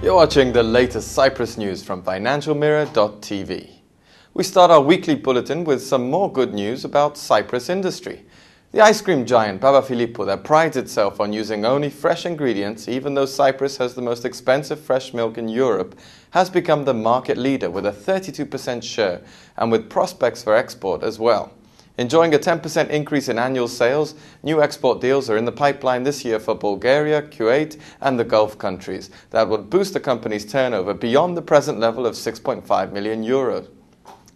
You're watching the latest Cyprus news from financialmirror.tv. We start our weekly bulletin with some more good news about Cyprus industry. The ice cream giant Papaphilippou, that prides itself on using only fresh ingredients, even though Cyprus has the most expensive fresh milk in Europe, has become the market leader with a 32% share and with prospects for export as well. Enjoying a 10% increase in annual sales, new export deals are in the pipeline this year for Bulgaria, Kuwait and the Gulf countries that would boost the company's turnover beyond the present level of 6.5 million euros.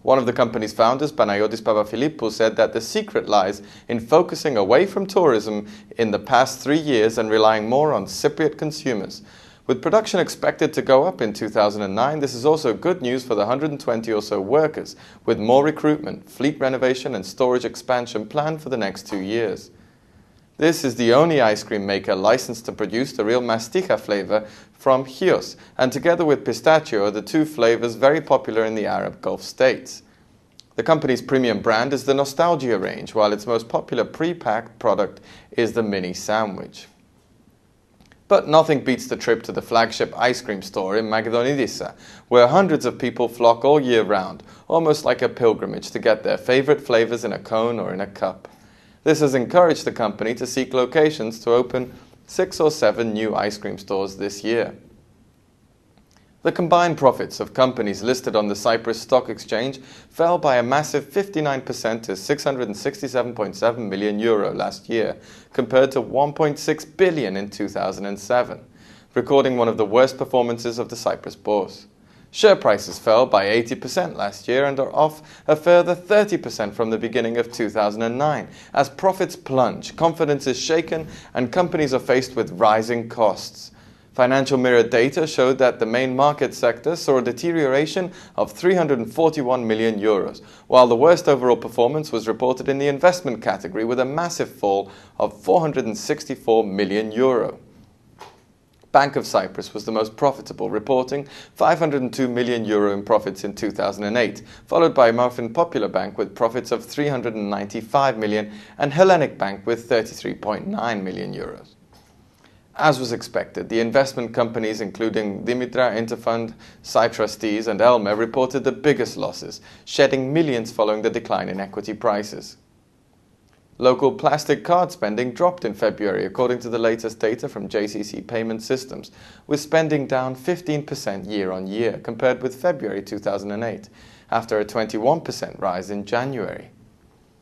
One of the company's founders, Panayotis Papaphilippou, said that the secret lies in focusing away from tourism in the past 3 years and relying more on Cypriot consumers. With production expected to go up in 2009, this is also good news for the 120 or so workers, with more recruitment, fleet renovation and storage expansion planned for the next 2 years. This is the only ice cream maker licensed to produce the real mastija flavor from Chios, and together with pistachio are the two flavors very popular in the Arab Gulf states. The company's premium brand is the Nostalgia range, while its most popular pre-packed product is the mini sandwich. But nothing beats the trip to the flagship ice cream store in Magdonidissa, where hundreds of people flock all year round, almost like a pilgrimage to get their favorite flavors in a cone or in a cup. This has encouraged the company to seek locations to open 6 or 7 new ice cream stores this year. The combined profits of companies listed on the Cyprus Stock Exchange fell by a massive 59% to 667.7 million euro last year, compared to 1.6 billion in 2007, recording one of the worst performances of the Cyprus bourse. Share prices fell by 80% last year and are off a further 30% from the beginning of 2009. As profits plunge, confidence is shaken and companies are faced with rising costs. Financial Mirror data showed that the main market sector saw a deterioration of 341 million euros, while the worst overall performance was reported in the investment category with a massive fall of 464 million euro. Bank of Cyprus was the most profitable, reporting 502 million euro in profits in 2008, followed by Marfin Popular Bank with profits of 395 million and Hellenic Bank with 33.9 million euros. As was expected, the investment companies including Dimitra, Interfund, Cytrustees and Elmer reported the biggest losses, shedding millions following the decline in equity prices. Local plastic card spending dropped in February according to the latest data from JCC Payment Systems, with spending down 15% year-on-year compared with February 2008, after a 21% rise in January.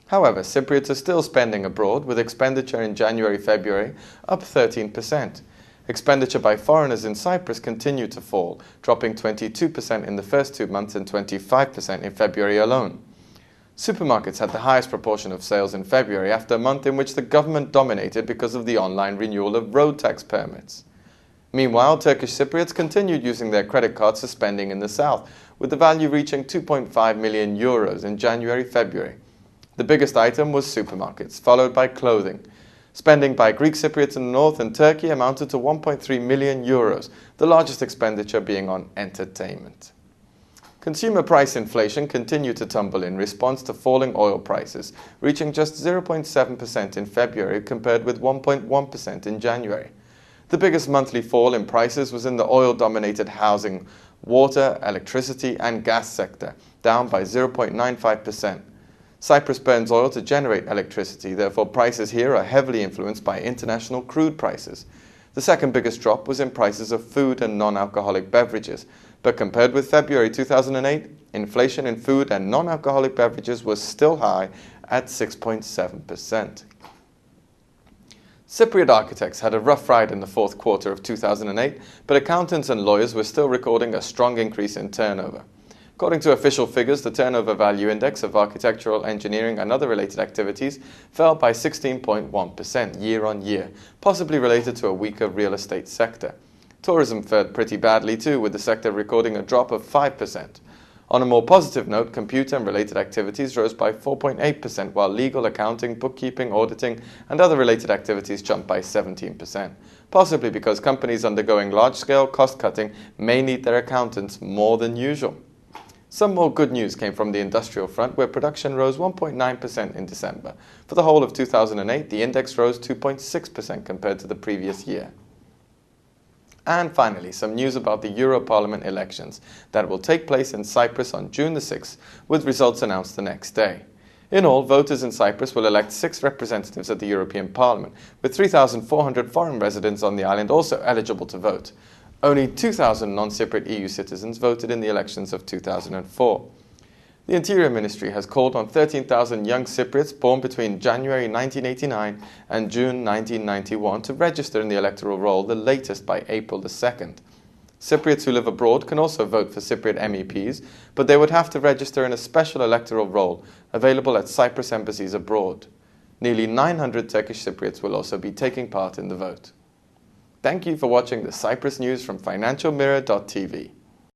However, Cypriots are still spending abroad, with expenditure in January-February up 13%. Expenditure by foreigners in Cyprus continued to fall, dropping 22% in the first 2 months and 25% in February alone. Supermarkets had the highest proportion of sales in February, after a month in which the government dominated because of the online renewal of road tax permits. Meanwhile, Turkish Cypriots continued using their credit cards for spending in the south, with the value reaching 2.5 million euros in January-February. The biggest item was supermarkets, followed by clothing. Spending by Greek Cypriots in the north and Turkey amounted to 1.3 million euros, the largest expenditure being on entertainment. Consumer price inflation continued to tumble in response to falling oil prices, reaching just 0.7% in February compared with 1.1% in January. The biggest monthly fall in prices was in the oil-dominated housing, water, electricity and gas sector, down by 0.95%. Cyprus burns oil to generate electricity, therefore prices here are heavily influenced by international crude prices. The second biggest drop was in prices of food and non-alcoholic beverages, but compared with February 2008, inflation in food and non-alcoholic beverages was still high at 6.7%. Cypriot architects had a rough ride in the fourth quarter of 2008, but accountants and lawyers were still recording a strong increase in turnover. According to official figures, the turnover value index of architectural, engineering and other related activities fell by 16.1% year-on-year, possibly related to a weaker real estate sector. Tourism fared pretty badly too, with the sector recording a drop of 5%. On a more positive note, computer and related activities rose by 4.8%, while legal, accounting, bookkeeping, auditing and other related activities jumped by 17%, possibly because companies undergoing large-scale cost-cutting may need their accountants more than usual. Some more good news came from the industrial front, where production rose 1.9% in December. For the whole of 2008, the index rose 2.6% compared to the previous year. And finally, some news about the Euro Parliament elections that will take place in Cyprus on June the 6th, with results announced the next day. In all, voters in Cyprus will elect 6 representatives at the European Parliament, with 3,400 foreign residents on the island also eligible to vote. Only 2,000 non-Cypriot EU citizens voted in the elections of 2004. The Interior Ministry has called on 13,000 young Cypriots born between January 1989 and June 1991 to register in the electoral roll the latest by April the 2nd. Cypriots who live abroad can also vote for Cypriot MEPs, but they would have to register in a special electoral roll available at Cyprus embassies abroad. Nearly 900 Turkish Cypriots will also be taking part in the vote. Thank you for watching the Cyprus news from financialmirror.tv.